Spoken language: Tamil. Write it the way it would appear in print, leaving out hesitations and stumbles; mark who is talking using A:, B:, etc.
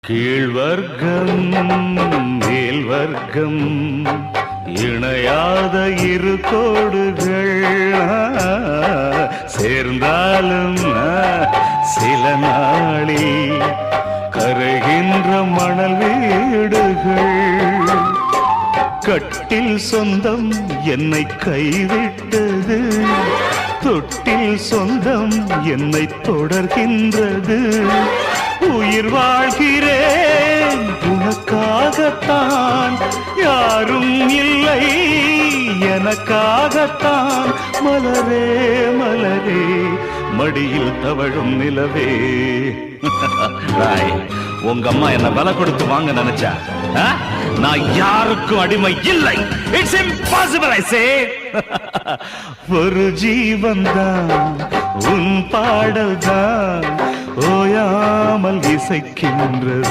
A: கீழ்வர்க்கம் மேல்வர்க்கம் இணையாத இரு கோடுகள் சேர்ந்தாலும் சில நாளில் கரைகின்ற மணல் வீடுகள். கட்டில் சொந்தம் என்னை கைவிட்டது, தொட்டில் சொந்தம் என்னை தொடர்கின்றது. உயிர் வாழ்கிறேன் உனக்காகத்தான், யாரும் இல்லை எனக்காகத்தான். மலரே மலரே மடியில் தவழும் நிலவே. உங்க அம்மா என்ன விலை கொடுத்து வாங்க நினைச்சா, நான் யாருக்கும் அடிமை இல்லை. இட்ஸ் இம்பாசிபிள் ஐ சே. ஒரு ஜீவன் தான் உன் பாடல் தான் ஓயாமல் இசைக்கின்றது.